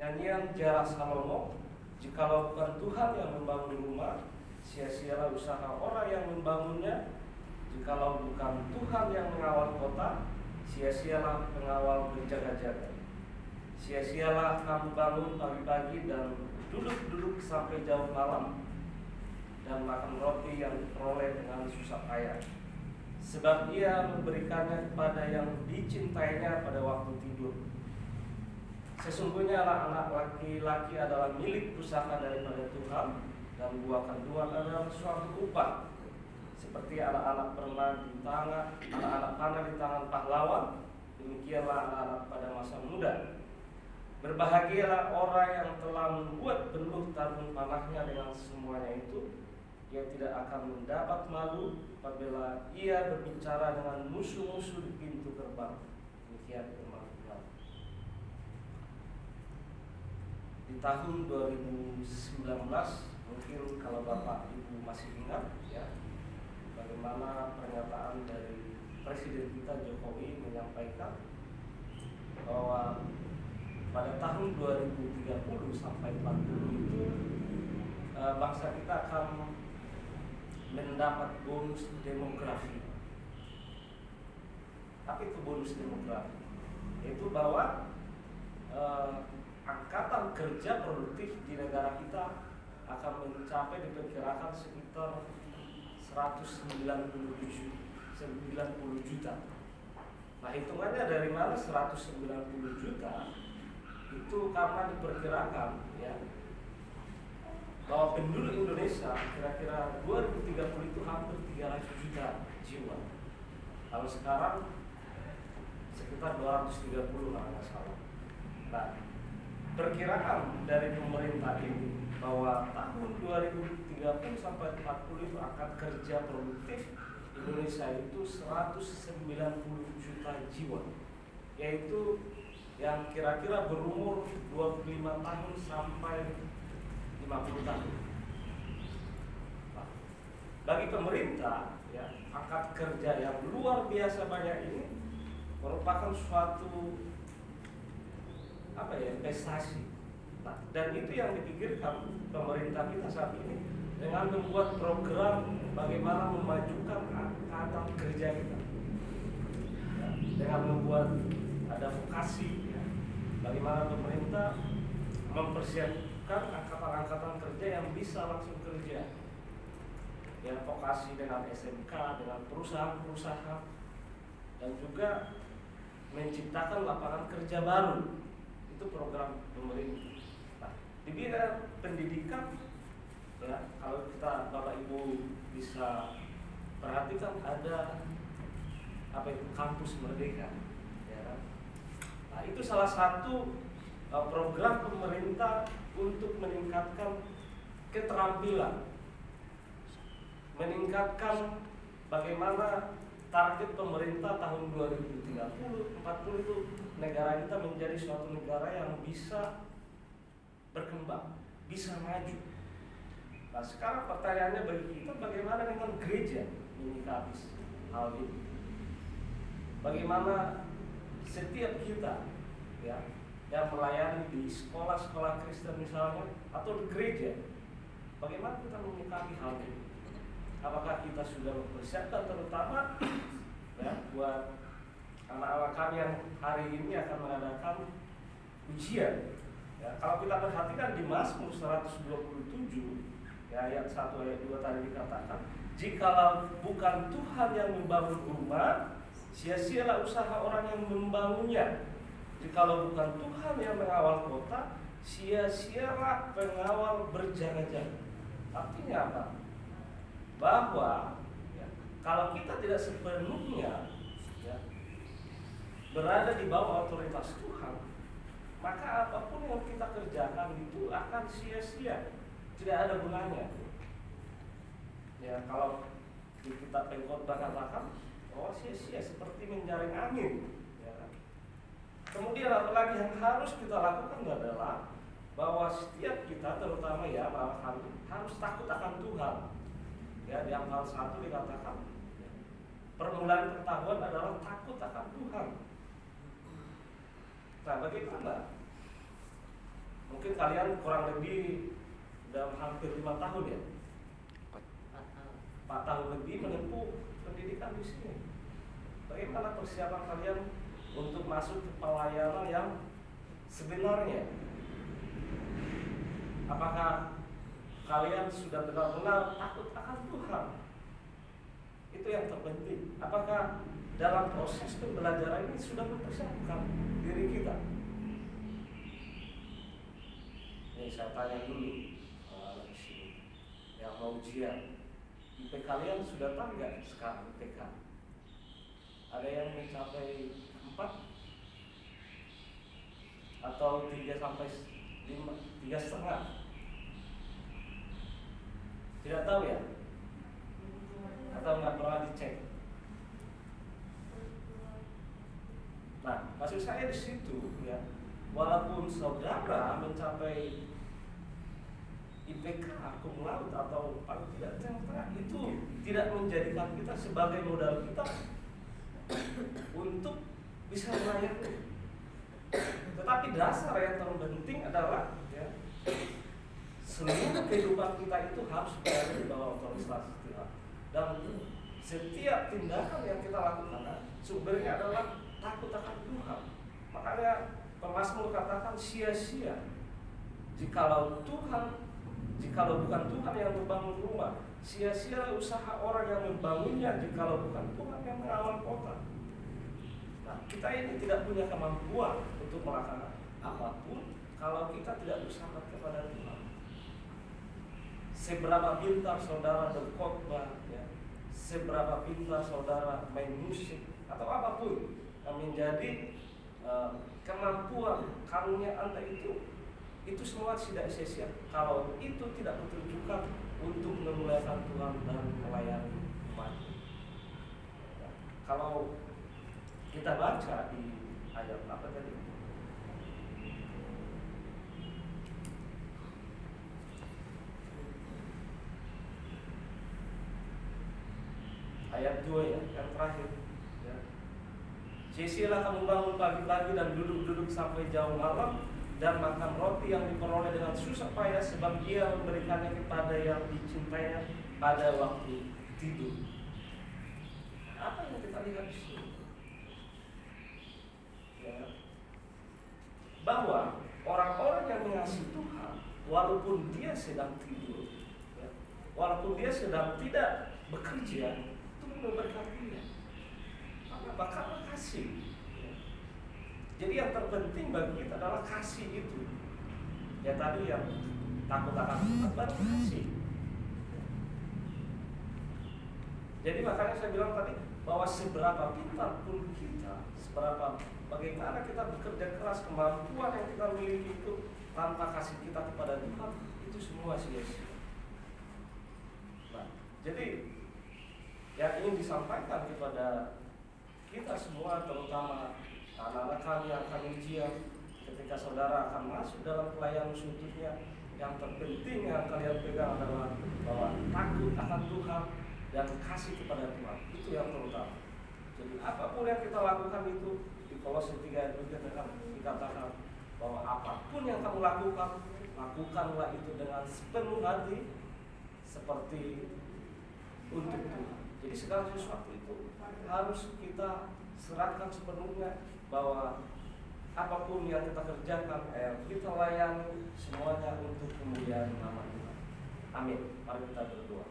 Nyanyian Jara Salomo, jikalau bukan Tuhan yang membangun rumah, sia-sialah usaha orang yang membangunnya. Jikalau bukan Tuhan yang mengawal kota, sia-sialah pengawal berjaga-jaga. Sia-sialah kamu bangun pagi-pagi dan duduk-duduk sampai jauh malam, dan makan roti yang diperoleh dengan susah payah. Sebab ia memberikannya kepada yang dicintainya pada waktu tidur. Sesungguhnya anak laki-laki adalah milik pusaka daripada Tuhan, dan buah kandungan adalah suatu upah. Seperti anak-anak panah di tangan pahlawan, demikianlah anak-anak pada masa muda. Berbahagialah orang yang telah membuat penuh tabung panahnya dengan semuanya itu. Ia tidak akan mendapat malu apabila ia berbicara dengan musuh-musuh di pintu gerbang. Demikian firman Tuhan. Di tahun 2019, mungkin kalau Bapak Ibu masih ingat ya, bagaimana pernyataan dari Presiden kita Jokowi menyampaikan bahwa pada tahun 2030 sampai 40 itu bangsa kita akan mendapat bonus demografi. Apa itu bonus demografi? Yaitu bahwa angkatan kerja produktif di negara kita akan mencapai diperkirakan sekitar 190 juta. Nah, hitungannya dari mana 190 juta? Itu karena diperkirakan ya, bahwa penduduk Indonesia kira-kira 2030 itu hampir 300 juta jiwa. Kalau sekarang sekitar 230 lah nggak salah. Nah, perkiraan dari pemerintah ini bahwa tahun 2030 sampai 40 itu akan kerja produktif Indonesia itu 190 juta jiwa, yaitu yang kira-kira berumur 25 tahun sampai 50 tahun. Nah, bagi pemerintah ya, angkat kerja yang luar biasa banyak ini merupakan suatu investasi. Nah, dan itu yang dipikirkan pemerintah kita saat ini dengan membuat program bagaimana memajukan angkatan kerja kita ya, dengan membuat ada vokasi ya, bagaimana pemerintah mempersiapkan angkatan-angkatan kerja yang bisa langsung kerja ya, vokasi dengan SMK, dengan perusahaan-perusahaan, dan juga menciptakan lapangan kerja baru. Itu program pemerintah. Nah, di bidang pendidikan ya, kalau kita Bapak Ibu bisa perhatikan ada kampus merdeka ya. Nah, itu salah satu program pemerintah untuk meningkatkan keterampilan, meningkatkan bagaimana target pemerintah tahun 2030, 40 itu negara kita menjadi suatu negara yang bisa berkembang, bisa maju. Nah, sekarang pertanyaannya bagi kita, bagaimana dengan gereja menyikapi hal ini? Bagaimana setiap kita ya, yang melayani di sekolah-sekolah Kristen misalnya, atau di gereja, bagaimana kita menyikapi hal ini? Apakah kita sudah mempersiapkan terutama ya, buat anak-anak kami yang hari ini akan mengadakan ujian ya, kalau kita perhatikan di Mazmur 127 ya, ayat 1 ayat 2 tadi dikatakan, jikalau bukan Tuhan yang membangun rumah, sia-sialah usaha orang yang membangunnya. Jikalau bukan Tuhan yang mengawal kota, sia-sialah pengawal berjaga-jaga. Artinya apa? Bahwa ya, kalau kita tidak sepenuhnya ya, berada di bawah otoritas Tuhan, maka apapun yang kita kerjakan itu akan sia-sia, tidak ada gunanya. Ya, kalau di kitab Pengkhotbah katakan, oh sia-sia seperti menjaring angin. Ya. Kemudian apalagi yang harus kita lakukan adalah bahwa setiap kita, terutama ya harus takut akan Tuhan. Ya, di Amsal 1 dikatakan permulaan ketahuan adalah takut akan Tuhan. Nah, bagaimana mungkin kalian kurang lebih dalam hampir 5 tahun ya, 4 tahun lebih menempuh pendidikan di sini. Bagaimana persiapan kalian untuk masuk ke pelayanan yang sebenarnya? Apakah kalian sudah benar-benar takut akan Tuhan? Itu yang terpenting. Apakah dalam proses pembelajaran ini sudah mempersiapkan diri kita? Ini saya tanya dulu di sini yang mau ujian, IP kalian sudah tahu nggak sekarang IPK? Ada yang mencapai 4 atau 3 sampai 5, 3,5? Tidak tahu ya? Atau nggak pernah dicek? Nah, maksud saya di situ ya, walaupun saudara mencapai IPK cum laude atau paling tidak tengah, itu tidak menjadikan kita sebagai modal kita untuk bisa melayani. Tetapi dasar yang terpenting adalah ya, seluruh kehidupan kita itu harus berada di bawah otoritas Tuhan. Dan setiap tindakan yang kita lakukan sumbernya adalah takut akan Tuhan. Makanya pemazmur katakan sia-sia jikalau bukan Tuhan yang membangun rumah, sia-sia usaha orang yang membangunnya jikalau bukan Tuhan yang mengawal kota. Nah, kita ini tidak punya kemampuan untuk melakukan apapun kalau kita tidak bersama kepada Tuhan. Seberapa pintar saudara berkhotbah, ya, seberapa pintar saudara main musik atau apapun yang menjadi kemampuan karunia Anda itu semua tidak sia-sia kalau itu tidak ditujukan untuk memuliakan Tuhan dan melayani umat. Ya, kalau kita baca di ayat apa tadi? Ayat 2 ya, yang terakhir ya. Sia-sialah kamu bangun pagi-pagi dan duduk-duduk sampai jauh malam dan makan roti yang diperoleh dengan susah payah, sebab Dia memberikannya kepada yang dicintainya pada waktu tidur. Apa yang kita lihat di sini? Ya, bahwa orang-orang yang mengasihi Tuhan, walaupun dia sedang tidur, ya, walaupun dia sedang tidak bekerja, Tuhan memberkatinya. Kenapa? Karena kasih. Jadi yang terpenting bagi kita adalah kasih itu. Ya tadi yang takut akan Tuhan baru kasih. Jadi makanya saya bilang tadi bahwa seberapa pintar pun kita, bagaimana kita bekerja keras, kemampuan yang kita miliki itu tanpa kasih kita kepada Tuhan, itu semua sia-sia. Nah, jadi yang ingin disampaikan kepada kita semua, terutama anak-anak kami yang akan ujian, ketika saudara akan masuk dalam pelayanan seutuhnya, yang terpenting yang kalian pegang adalah bahwa takut akan Tuhan dan kasih kepada Tuhan. Itu yang terutama. Jadi apapun yang kita lakukan itu, di Kolose 3 ayat 3 dikatakan bahwa apapun yang kamu lakukan, lakukanlah itu dengan sepenuh hati seperti untuk Tuhan. Jadi segala sesuatu itu harus kita serahkan sepenuhnya, bahwa apapun yang kita kerjakan, kita layani semuanya untuk kemuliaan nama Tuhan. Amin. Mari kita berdoa.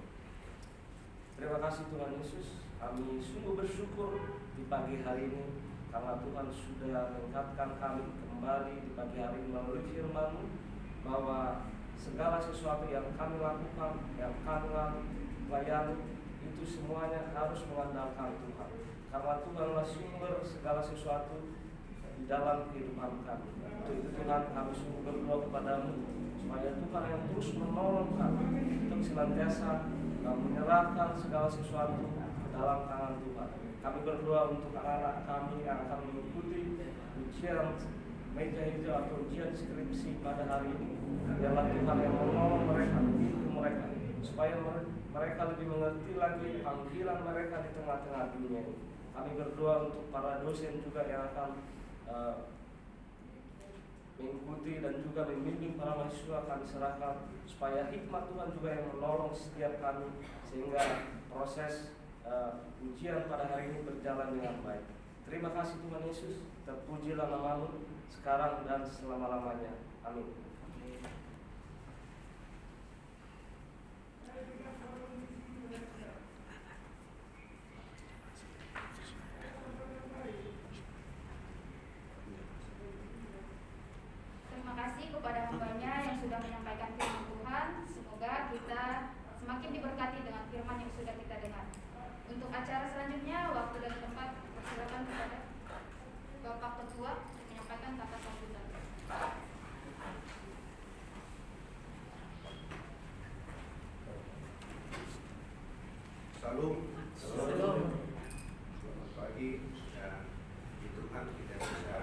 Terima kasih Tuhan Yesus, kami sungguh bersyukur di pagi hari ini karena Tuhan sudah mengingatkan kami kembali di pagi hari ini melalui firman-Mu bahwa segala sesuatu yang kami lakukan, yang kami layani, itu semuanya harus mengandalkan Tuhan. Karena Tuhanlah sumber segala sesuatu di dalam kehidupan kami. Untuk itu Tuhan, kami sungguh berdoa kepadamu supaya Tuhan yang terus menolong kami untuk senantiasa menyerahkan segala sesuatu ke dalam tangan Tuhan. Kami berdoa untuk anak-anak kami yang akan mengikuti ujian meja hijau atau ujian skripsi pada hari ini. Biarlah Tuhan yang menolong mereka, membimbing mereka, supaya mereka lebih mengerti lagi panggilan mereka di tengah-tengah dunia ini. Kami berdoa untuk para dosen juga yang akan mengikuti dan juga membimbing para mahasiswa kami serahkan, supaya hikmat Tuhan juga yang menolong setiap kami, sehingga proses ujian pada hari ini berjalan dengan baik. Terima kasih Tuhan Yesus, terpujilah nama-Mu sekarang dan selama-lamanya. Amin. Terima kasih kepada hamba-Nya yang sudah menyampaikan firman Tuhan. Semoga kita semakin diberkati dengan firman yang sudah kita dengar. Untuk acara selanjutnya, waktu dan tempat persilakan kepada Bapak Ketua menyampaikan kata sambutan. Salam. Salam. Selamat pagi dan puji Tuhan kita bisa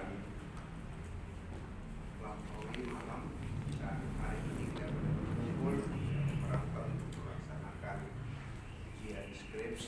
melampaui malam dan hari ini kita berkumpul dalam rangka untuk melaksanakan ujian skripsi